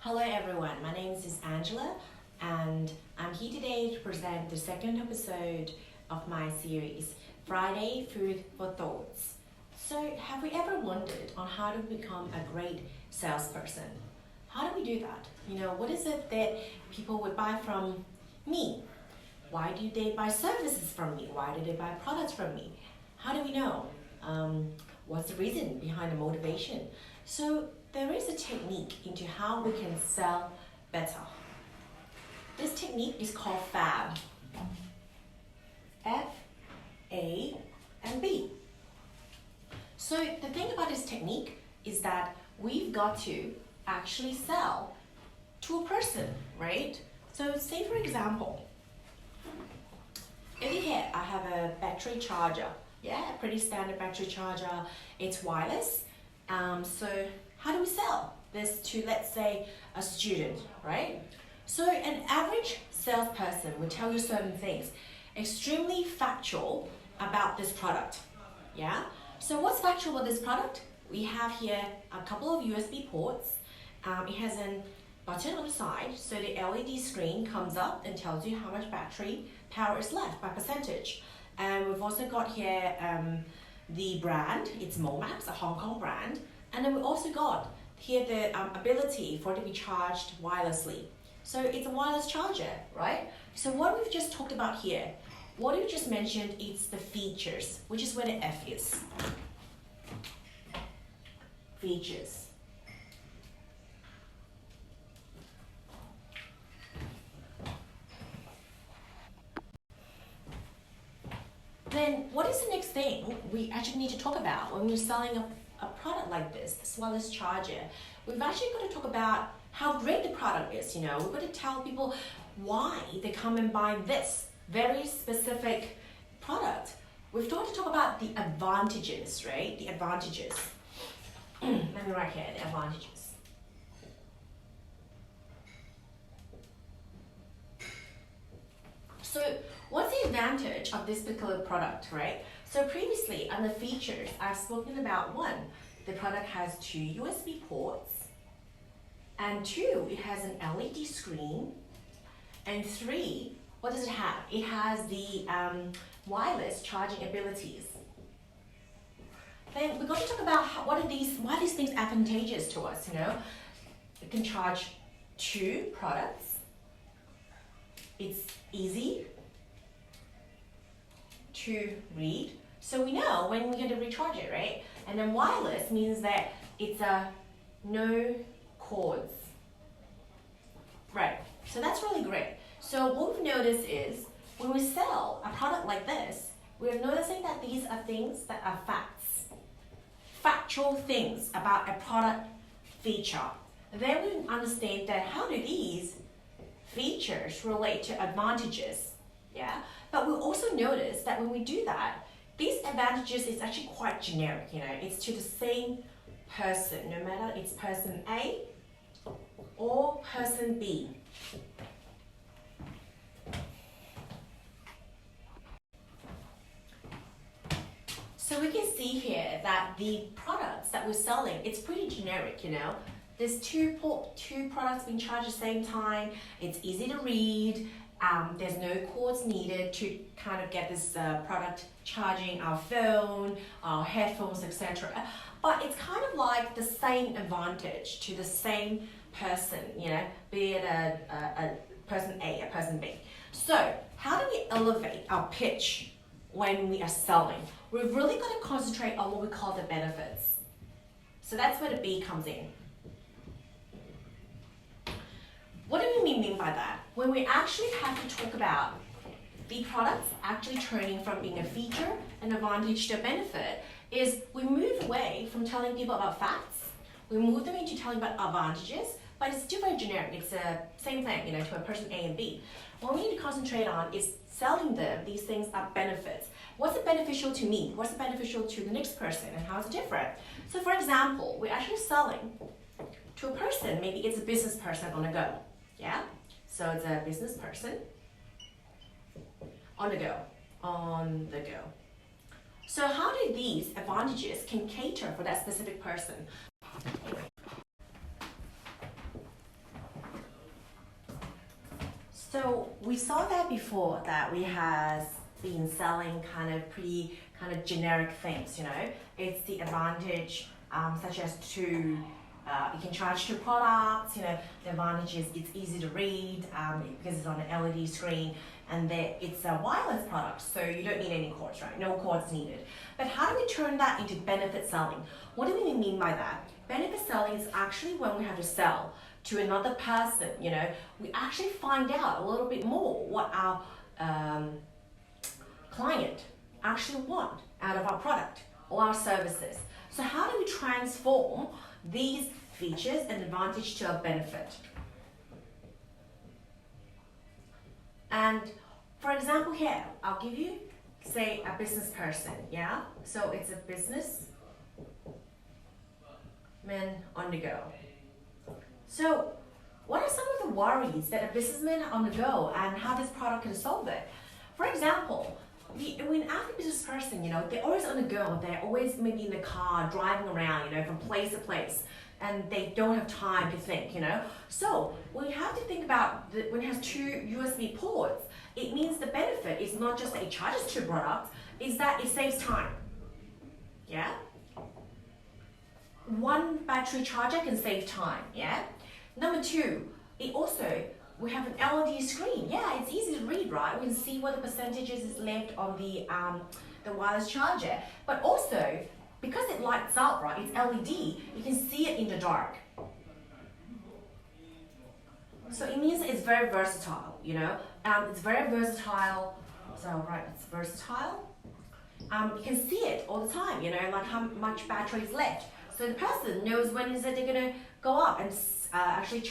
Hello everyone, my name is Angela and I'm here today to present the second episode of my series, Friday Food for Thoughts. So have we ever wondered on how to become a great salesperson? How do we do that? What is it that people would buy from me? Why do they buy services from me? Why do they buy products from me? How do we know? What's the reason behind the motivation? So there is a technique into how we can sell better. This technique is called FAB. F-A-B. So the thing about this technique is that we've got to actually sell to a person, right? So say for example, over here I have a battery charger. Yeah, a pretty standard battery charger. It's wireless. So how do we sell this to, let's say, a student, right? So an average salesperson would tell you certain things, extremely factual about this product. Yeah. So what's factual about this product? We have here a couple of USB ports. It has a button on the side, so the LED screen comes up and tells you how much battery power is left by percentage. And we've also got here the brand, it's Momax, a Hong Kong brand. And then we also got here the ability for it to be charged wirelessly. So it's a wireless charger, right? So what we've just talked about here, what we just mentioned, it's the features, which is where the F is. Features. Then what is the next thing we actually need to talk about when we're selling a product like this wireless charger? We've actually got to talk about how great the product is. We've got to tell people why they come and buy this very specific product. We've got to talk about the advantages, right? The advantages. Let me write here, the advantages. So what's the advantage of this particular product, right? So previously on the features, I've spoken about one, the product has 2 USB ports, and 2, it has an LED screen, and 3, what does it have? It has the wireless charging abilities. Then we're going to talk about why are these things advantageous to us, It can charge 2 products. It's easy to read. So we know when we're going to recharge it, right? And then wireless means that it's no cords. Right, so that's really great. So what we've noticed is when we sell a product like this, we're noticing that these are things that are facts. Factual things about a product feature. Then we understand that how do these features relate to advantages, yeah? But we'll also notice that when we do that, these advantages is actually quite generic, It's to the same person, no matter it's person A or person B. So we can see here that the products that we're selling, it's pretty generic, There's two products being charged at the same time. It's easy to read. There's no cords needed to kind of get this product charging our phone, our headphones, etc. But it's kind of like the same advantage to the same person, be it a person A, a person B. So how do we elevate our pitch when we are selling? We've really got to concentrate on what we call the benefits. So that's where the B comes in. What do we mean by that? When we actually have to talk about the products actually turning from being a feature, an advantage to a benefit, is we move away from telling people about facts. We move them into telling about advantages, but it's still very generic. It's the same thing, to a person A and B. What we need to concentrate on is selling them these things are benefits. What's it beneficial to me? What's it beneficial to the next person, and how is it different? So for example, we're actually selling to a person, maybe it's a business person on the go. Yeah, so it's a business person on the go. So how do these advantages can cater for that specific person? So we saw that before, that we has been selling kind of pretty kind of generic things, you know. It's the advantage such as to you can charge 2 products, you know. The advantage is it's easy to read because it's on an LED screen, and it's a wireless product, so you don't need any cords, right? No cords needed. But how do we turn that into benefit selling? What do we mean by that? Benefit selling is actually when we have to sell to another person, you know. We actually find out a little bit more what our client actually want out of our product or our services. So how do we transform these features and advantage to our benefit? And for example here, I'll give you, say, a business person, yeah? So it's a businessman on the go. So what are some of the worries that a businessman on the go and how this product can solve it? For example, when every business person, you know, they're always on the go, they're always maybe in the car, driving around, you know, from place to place, and they don't have time to think, you know. So we have to think about when it has 2 USB ports, it means the benefit is not just that it charges 2 products, is that it saves time, yeah? 1 battery charger can save time, yeah? Number 2, we have an LED screen. Yeah, it's easy to read, right? We can see what the percentages is left on the wireless charger. But also, because it lights up, right, it's LED, you can see it in the dark. So it means it's very versatile, you know. It's very versatile. So, right, it's versatile. You can see it all the time, you know, like how much battery is left. So the person knows when is it they're gonna go up and actually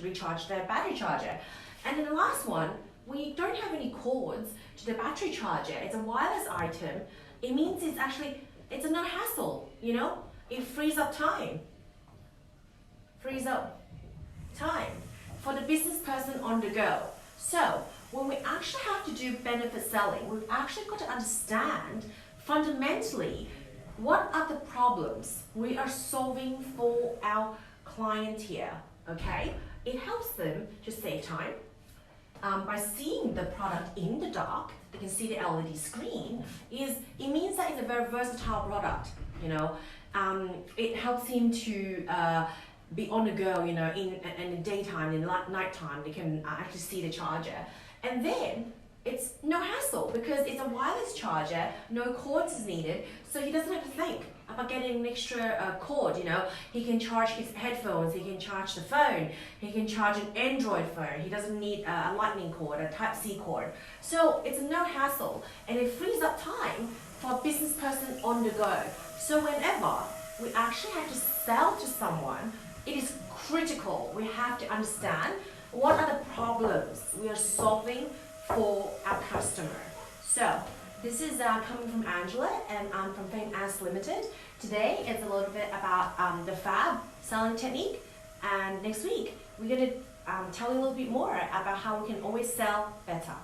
recharge their battery charger. And then the last one, we don't have any cords to the battery charger. It's a wireless item. It means it's a no hassle, you know? It frees up time. Frees up time for the business person on the go. So when we actually have to do benefit selling, we've actually got to understand fundamentally what are the problems we are solving for our client here, okay? It helps them to save time. By seeing the product in the dark, they can see the LED screen, it means that it's a very versatile product, you know. It helps him to be on the go, you know, in the daytime, in nighttime, they can actually see the charger. And then it's no hassle because it's a wireless charger, no cords is needed, so he doesn't have to think about getting an extra cord, you know. He can charge his headphones, he can charge the phone, he can charge an Android phone, he doesn't need a lightning cord, a Type-C cord. So it's no hassle, and it frees up time for a business person on the go. So whenever we actually have to sell to someone, it is critical. We have to understand what are the problems we are solving for our customer. So this is coming from Angela, and I'm from FAB Limited. Today it's a little bit about the FAB selling technique, and next week we're going to tell you a little bit more about how we can always sell better.